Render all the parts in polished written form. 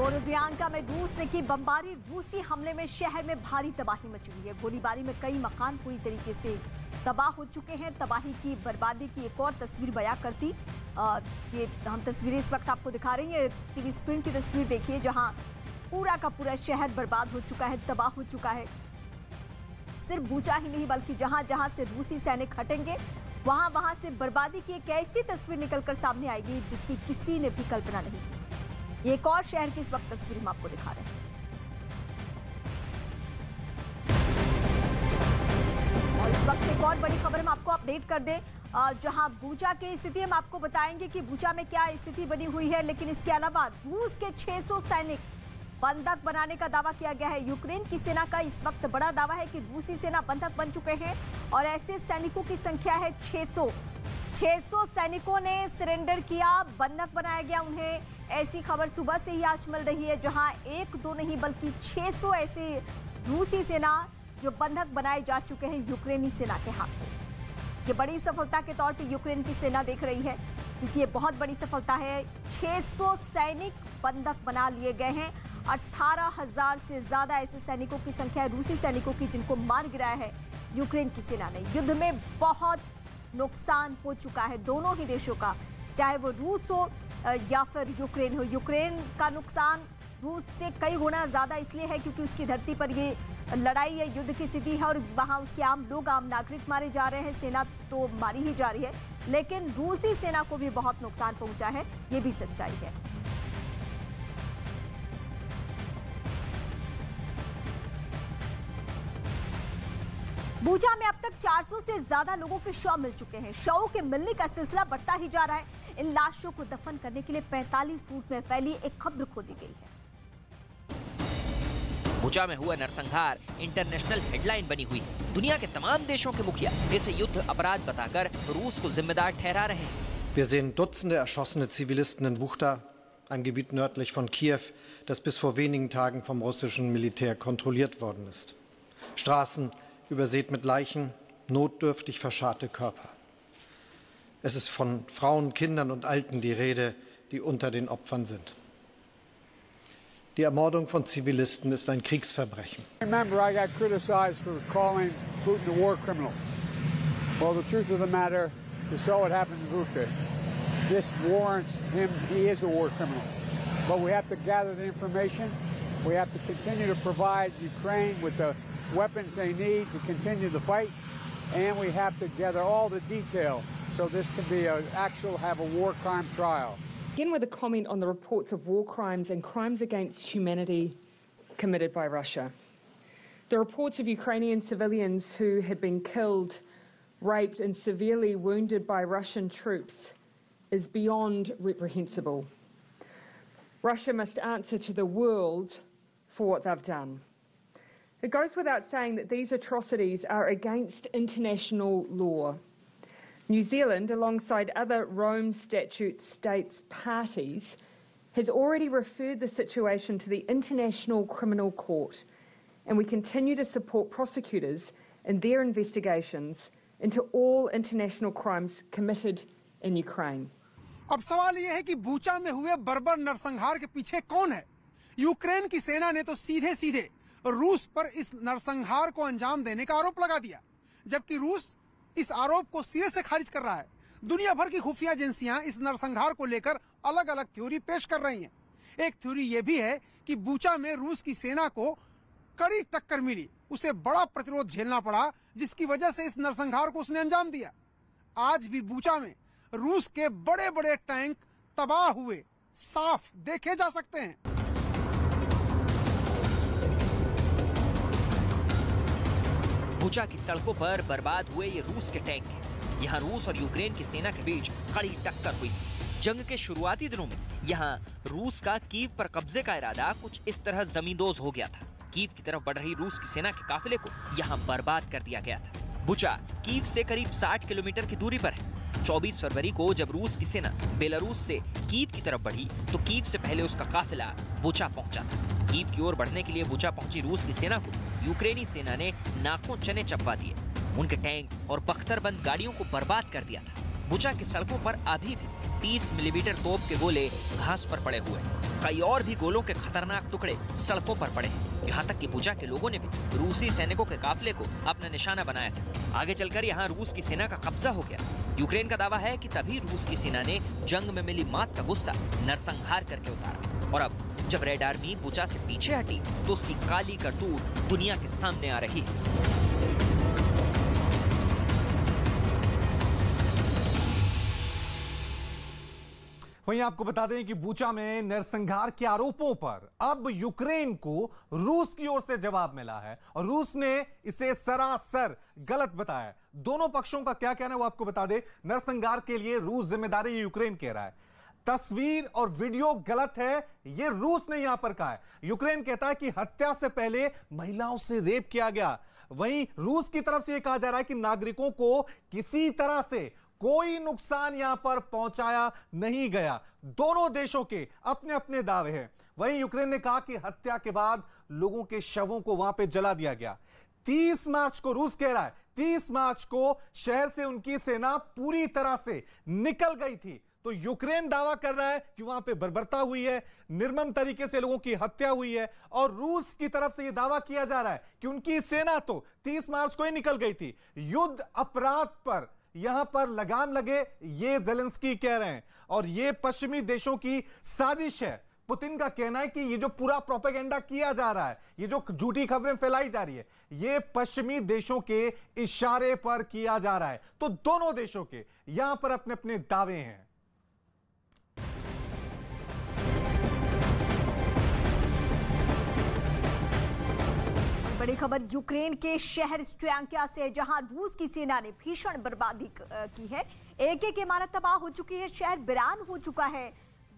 बोरोदियांका में रूस ने की बमबारी। रूसी हमले में शहर में भारी तबाही मची हुई है। गोलीबारी में कई मकान पूरी तरीके से तबाह हो चुके हैं। तबाही की बर्बादी की एक और तस्वीर बयां करती ये हम तस्वीरें इस वक्त आपको दिखा रही हैं। टीवी स्क्रीन की तस्वीर देखिए, जहां पूरा का पूरा शहर बर्बाद हो चुका है, तबाह हो चुका है। सिर्फ बूचा ही नहीं बल्कि जहां जहां से रूसी सैनिक हटेंगे वहां वहां से बर्बादी की एक ऐसी तस्वीर निकलकर सामने आएगी जिसकी किसी ने भी कल्पना नहीं की। ये एक और शहर की इस वक्त तस्वीर हम आपको दिखा रहे हैं। और इस वक्त एक और बड़ी खबर हम आपको अपडेट कर दें, जहां बूचा की स्थिति हम आपको बताएंगे कि बूचा में क्या स्थिति बनी हुई है। लेकिन इसके अलावा रूस के 600 सैनिक बंधक बनाने का दावा किया गया है। यूक्रेन की सेना का इस वक्त बड़ा दावा है कि रूसी सेना बंधक बन चुके हैं और ऐसे सैनिकों की संख्या है 600 सैनिकों ने सरेंडर किया, बंधक बनाया गया उन्हें। ऐसी खबर सुबह से ही आज मिल रही है, जहां एक दो नहीं बल्कि 600 ऐसे रूसी सेना जो बंधक बनाए जा चुके हैं यूक्रेनी सेना के हाथों। ये बड़ी सफलता के तौर पे यूक्रेन की सेना देख रही है, क्योंकि ये बहुत बड़ी सफलता है। 600 सैनिक बंधक बना लिए गए हैं। 18,000 से ज्यादा ऐसे सैनिकों की संख्या है, रूसी सैनिकों की, जिनको मार गिराया है यूक्रेन की सेना ने। युद्ध में बहुत नुकसान हो चुका है दोनों ही देशों का, चाहे वो रूस हो या फिर यूक्रेन हो। यूक्रेन का नुकसान रूस से कई गुना ज्यादा इसलिए है क्योंकि उसकी धरती पर ये लड़ाई या युद्ध की स्थिति है और वहां उसके आम लोग, आम नागरिक मारे जा रहे हैं। सेना तो मारी ही जा रही है, लेकिन रूसी सेना को भी बहुत नुकसान पहुंचा है, ये भी सच्चाई है। बूचा में अब तक 400 से ज्यादा लोगों के शव मिल चुके हैं। शवों के मिलने का सिलसिला बढ़ता ही जा रहा है। इन लाशों को दफन करने के लिए 45 फुट में फैली एक कब्र खोदी गई है। बूचा में हुआ नरसंहार इंटरनेशनल हेडलाइन बनी हुई। दुनिया के तमाम देशों के मुखिया इसे युद्ध अपराध बताकर रूस को जिम्मेदार ठहरा रहे हैं। Wir sehen Dutzende erschossene Zivilisten in Buchta, ein Gebiet nördlich von Kiew, das bis vor wenigen Tagen vom russischen Militär kontrolliert worden ist. Straßen übersät mit Leichen, notdürftig verscharrte Körper. Es ist von Frauen, Kindern und Alten die Rede, die unter den Opfern sind. Die Ermordung von Zivilisten ist ein Kriegsverbrechen. Remember, I got criticized for calling Putin a war criminal. Well, the truth of the matter is, so what happened in Bucha. This warrants him. He is a war criminal. But we have to gather the information. We have to continue to provide Ukraine with the weapons they need to continue the fight, and we have to gather all the detail so this can be have a war crime trial. Begin with a comment on the reports of war crimes and crimes against humanity committed by Russia. The reports of Ukrainian civilians who had been killed, raped and severely wounded by Russian troops is beyond reprehensible. Russia must answer to the world for what they've done. It goes without saying that these atrocities are against international law. New Zealand, alongside other Rome Statute states parties, has already referred the situation to the International Criminal Court, and we continue to support prosecutors in their investigations into all international crimes committed in Ukraine. अब सवाल यह है कि Bucha में हुए बर्बर नरसंहार के पीछे कौन है? यूक्रेन की सेना ने तो सीधे सीधे रूस पर इस नरसंहार को अंजाम देने का आरोप लगा दिया, जबकि रूस इस आरोप को सिरे से खारिज कर रहा है। दुनिया भर की खुफिया एजेंसियां इस नरसंहार को लेकर अलग अलग थ्योरी पेश कर रही हैं। एक थ्योरी ये भी है कि बूचा में रूस की सेना को कड़ी टक्कर मिली, उसे बड़ा प्रतिरोध झेलना पड़ा, जिसकी वजह से इस नरसंहार को उसने अंजाम दिया। आज भी बूचा में रूस के बड़े बड़े टैंक तबाह हुए साफ देखे जा सकते हैं। बूचा की सड़कों पर बर्बाद हुए ये रूस के टैंक हैं। यहाँ रूस और यूक्रेन की सेना के बीच कड़ी टक्कर हुई। जंग के शुरुआती दिनों में यहाँ रूस का कीव पर कब्जे का इरादा कुछ इस तरह जमींदोज हो गया था। कीव की तरफ बढ़ रही रूस की सेना के काफिले को यहाँ बर्बाद कर दिया गया था। बूचा कीव से करीब 60 किलोमीटर की दूरी पर है। 24 फरवरी को जब रूस की सेना बेलारूस से कीव की तरफ बढ़ी तो कीव से पहले उसका काफिला बूचा पहुंचा था। कीव की ओर बढ़ने के लिए बूचा पहुंची रूस की सेना को यूक्रेनी सेना ने नाकों चने चबवा दिए। उनके टैंक और बख्तरबंद गाड़ियों को बर्बाद कर दिया था। बूचा की सड़कों पर अभी भी 30 मिलीमीटर तोप के गोले घास पर पड़े हुए हैं। कई और भी गोलों के खतरनाक टुकड़े सड़कों पर पड़े हैं। यहाँ तक कि बुचा के लोगों ने भी रूसी सैनिकों के काफिले को अपना निशाना बनाया था। आगे चलकर यहाँ रूस की सेना का कब्जा हो गया। यूक्रेन का दावा है कि तभी रूस की सेना ने जंग में मिली मात का गुस्सा नरसंहार करके उतारा। और अब जब रेड आर्मी बुचा से पीछे हटी तो उसकी काली करतूत दुनिया के सामने आ रही है। वहीं आपको बता दें कि बूचा में नरसंहार के आरोपों पर अब यूक्रेन को रूस की ओर से जवाब मिला है और रूस ने इसे सरासर गलत बताया। दोनों पक्षों का क्या कहना है वो आपको बता दें। नरसंहार के लिए रूस जिम्मेदार है, यूक्रेन कह रहा है। तस्वीर और वीडियो गलत है, यह रूस ने यहां पर कहा है। यूक्रेन कहता है कि हत्या से पहले महिलाओं से रेप किया गया। वहीं रूस की तरफ से यह कहा जा रहा है कि नागरिकों को किसी तरह से कोई नुकसान यहां पर पहुंचाया नहीं गया। दोनों देशों के अपने अपने दावे हैं। वहीं यूक्रेन ने कहा कि हत्या के बाद लोगों के शवों को वहां पे जला दिया गया। 30 मार्च को रूस कह रहा है 30 मार्च को शहर से उनकी सेना पूरी तरह से निकल गई थी। तो यूक्रेन दावा कर रहा है कि वहां पे बर्बरता हुई है, निर्मम तरीके से लोगों की हत्या हुई है। और रूस की तरफ से यह दावा किया जा रहा है कि उनकी सेना तो 30 मार्च को ही निकल गई थी। युद्ध अपराध पर यहां पर लगाम लगे, ये ज़ेलेंस्की कह रहे हैं। और ये पश्चिमी देशों की साजिश है। पुतिन का कहना है कि ये जो पूरा प्रोपेगेंडा किया जा रहा है, ये जो झूठी खबरें फैलाई जा रही है, ये पश्चिमी देशों के इशारे पर किया जा रहा है। तो दोनों देशों के यहां पर अपने अपने दावे हैं। बड़ी खबर यूक्रेन के शहर स्ट्रैंकिया से, जहां रूस की सेना ने भीषण बर्बादी की है। एक इमारत तबाह हो चुकी है, शहर वीरान हो चुका है।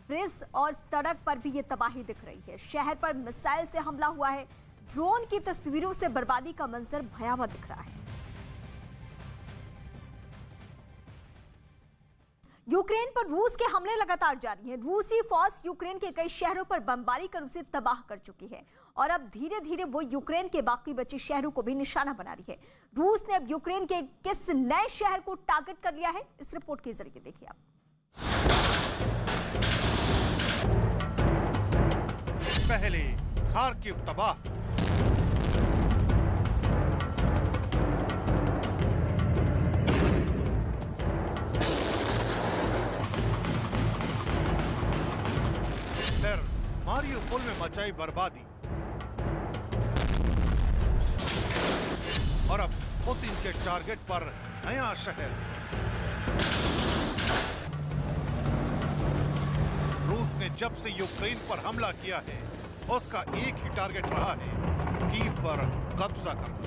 ब्रिज और सड़क पर भी ये तबाही दिख रही है। शहर पर मिसाइल से हमला हुआ है। ड्रोन की तस्वीरों से बर्बादी का मंजर भयावह दिख रहा है। यूक्रेन पर रूस के हमले लगातार जारी हैं। रूसी फौज यूक्रेन के कई शहरों पर बमबारी कर उसे तबाह कर चुकी है और अब धीरे धीरे वो यूक्रेन के बाकी बचे शहरों को भी निशाना बना रही है। रूस ने अब यूक्रेन के किस नए शहर को टारगेट कर लिया है, इस रिपोर्ट के जरिए देखिए आप। पहले खार्किव तबाह, फिर मारिउपोल में मचाई बर्बादी और अब पुतिन के टारगेट पर नया शहर। रूस ने जब से यूक्रेन पर हमला किया है उसका एक ही टारगेट रहा है, कीव पर कब्जा करना।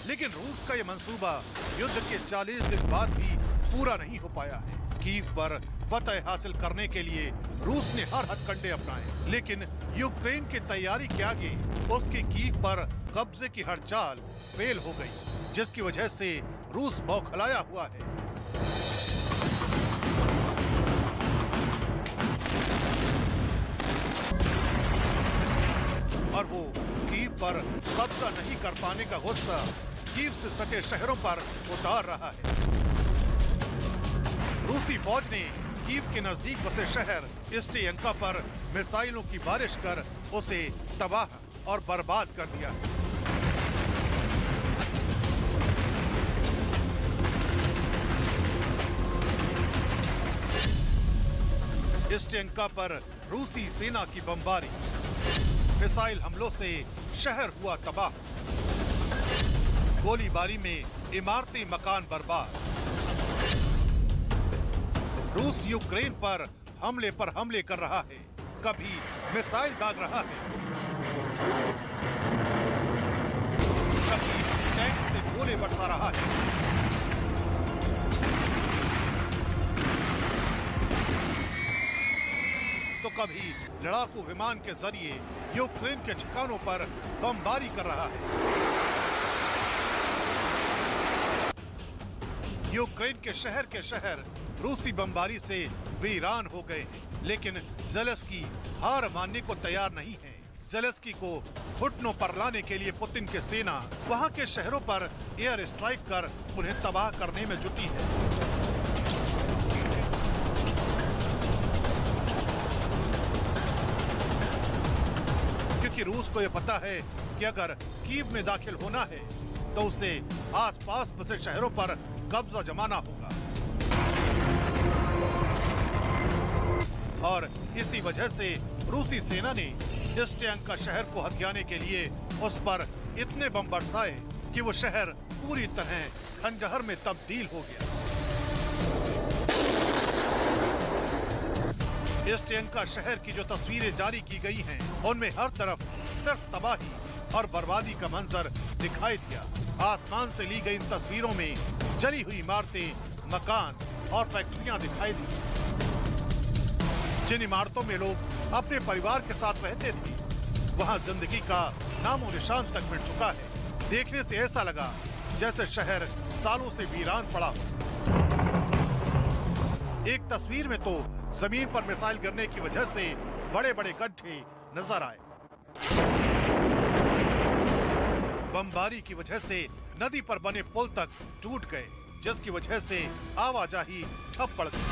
लेकिन रूस का यह मंसूबा युद्ध के 40 दिन बाद भी पूरा नहीं हो पाया है। कीव पर फतह हासिल करने के लिए रूस ने हर हथकंडे अपनाए, लेकिन यूक्रेन की तैयारी के आगे उसकी कीव पर कब्जे की हर चाल फेल हो गई, जिसकी वजह से रूस बौखलाया हुआ है। और वो कीव पर कब्जा नहीं कर पाने का गुस्सा कीव से सटे शहरों पर उतार रहा है। रूसी फौज ने कीव के नजदीक बसे शहर स्ट्रैंकिया पर मिसाइलों की बारिश कर उसे तबाह और बर्बाद कर दिया। स्ट्रैंकिया पर रूसी सेना की बमबारी, मिसाइल हमलों से शहर हुआ तबाह, गोलीबारी में इमारती मकान बर्बाद। रूस यूक्रेन पर हमले कर रहा है, कभी मिसाइल दाग रहा है, कभी टैंक से गोले बरसा रहा है। तो कभी लड़ाकू विमान के जरिए यूक्रेन के ठिकानों पर बमबारी कर रहा है। यूक्रेन के शहर रूसी बमबारी से वीरान हो गए हैं, लेकिन ज़ेलेंस्की हार मानने को तैयार नहीं है। ज़ेलेंस्की को घुटनों पर लाने के लिए पुतिन की सेना वहां के शहरों पर एयर स्ट्राइक कर उन्हें तबाह करने में जुटी है। क्योंकि रूस को यह पता है कि अगर कीव में दाखिल होना है तो उसे आसपास बसे शहरों पर कब्जा जमाना होगा और इसी वजह से रूसी सेना ने इस टैंक का शहर को हथियाने के लिए उस पर इतने बम बरसाए कि वो शहर पूरी तरह खंडहर में तब्दील हो गया। इस टैंक का शहर की जो तस्वीरें जारी की गई हैं, उनमें हर तरफ सिर्फ तबाही और बर्बादी का मंजर दिखाई दिया। आसमान से ली गई इन तस्वीरों में जली हुई इमारतें, मकान और फैक्ट्रियां दिखाई दी। जिन इमारतों में लोग अपने परिवार के साथ रहते थे, वहां जिंदगी का नामो निशान तक मिट चुका है। देखने से ऐसा लगा जैसे शहर सालों से वीरान पड़ा हो। एक तस्वीर में तो जमीन पर मिसाइल गिरने की वजह से बड़े बड़े गड्ढे नजर आए। बमबारी की वजह से नदी पर बने पुल तक टूट गए, जिसकी वजह से आवाजाही ठप पड़ गई।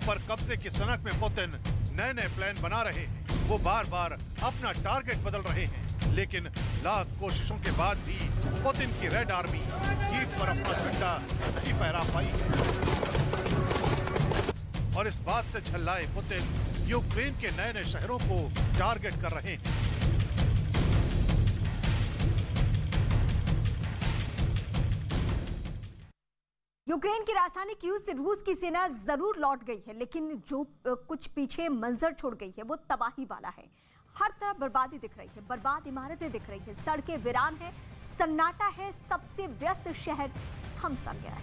पर कब्जे की सनक में पुतिन नए नए प्लान बना रहे हैं। वो बार बार अपना टारगेट बदल रहे हैं, लेकिन लाख कोशिशों के बाद भी पुतिन की रेड आर्मी कीव पर अपना झंडा नहीं फहरा पाई है। और इस बात से झल्लाए पुतिन यूक्रेन के नए नए शहरों को टारगेट कर रहे हैं। यूक्रेन की राजधानी कीव से रूस की सेना जरूर लौट गई है, लेकिन जो कुछ पीछे मंजर छोड़ गई है वो तबाही वाला है। हर तरफ बर्बादी दिख रही है, बर्बाद इमारतें दिख रही है, सड़कें वीरान है, सन्नाटा है, सबसे व्यस्त शहर थम सा गया है।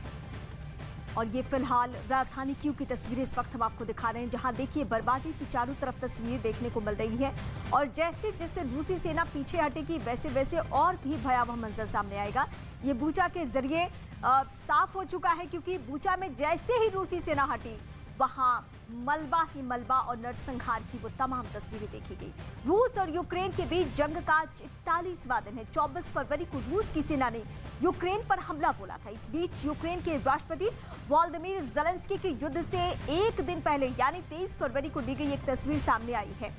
और ये फिलहाल राजधानी कीव की तस्वीरें इस वक्त हम आपको दिखा रहे हैं, जहां देखिए बर्बादी की चारों तरफ तस्वीरें देखने को मिल रही है। और जैसे जैसे रूसी सेना पीछे हटेगी वैसे वैसे और भी भयावह मंजर सामने आएगा। ये बूचा के जरिए साफ हो चुका है, क्योंकि बूचा में जैसे ही रूसी सेना हटी वहां मलबा ही मलबा और नरसंहार की वो तमाम तस्वीरें देखी गई। रूस और यूक्रेन के बीच जंग का 41वां दिन है। 24 फरवरी को रूस की सेना ने यूक्रेन पर हमला बोला था। इस बीच यूक्रेन के राष्ट्रपति वोलोदिमीर ज़ेलेंस्की के युद्ध से एक दिन पहले यानी 23 फरवरी को ली गई एक तस्वीर सामने आई है,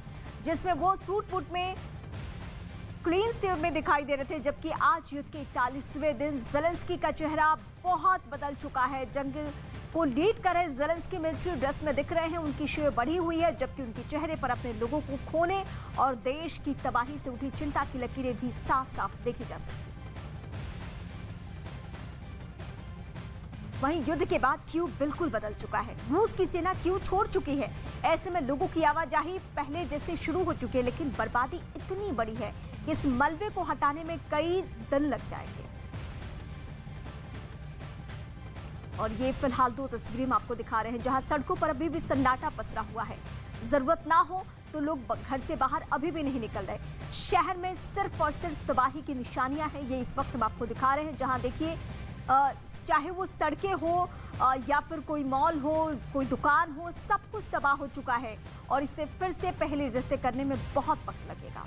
जिसमें वो सूट बूट में क्लीन सेव में दिखाई दे रहे थे। जबकि आज युद्ध के 41वें दिन ज़ेलेंस्की का चेहरा बहुत बदल चुका है। जंग को लीड कर रहे ज़ेलेंस्की मिलिट्री ड्रेस में दिख रहे हैं, उनकी शेव बढ़ी हुई है, जबकि उनके चेहरे पर अपने लोगों को खोने और देश की तबाही से उठी चिंता की लकीरें भी साफ साफ देखी जा सकती। वहीं युद्ध के बाद कीव बिल्कुल बदल चुका है। रूस की सेना कीव छोड़ चुकी है। ऐसे में लोगों की आवाजाही पहले जैसे शुरू हो चुकी है, लेकिन बर्बादी इतनी बड़ी है कि इस मलबे को हटाने में कई दिन लग जाएंगे। और ये फिलहाल दो तस्वीरें हम आपको दिखा रहे हैं, जहां सड़कों पर अभी भी सन्नाटा पसरा हुआ है। जरूरत ना हो तो लोग घर से बाहर अभी भी नहीं निकल रहे। शहर में सिर्फ और सिर्फ तबाही की निशानियां हैं। ये इस वक्त हम आपको दिखा रहे हैं, जहां देखिए चाहे वो सड़कें हो या फिर कोई मॉल हो, कोई दुकान हो, सब कुछ तबाह हो चुका है। और इसे फिर से पहले जैसे करने में बहुत वक्त लगेगा।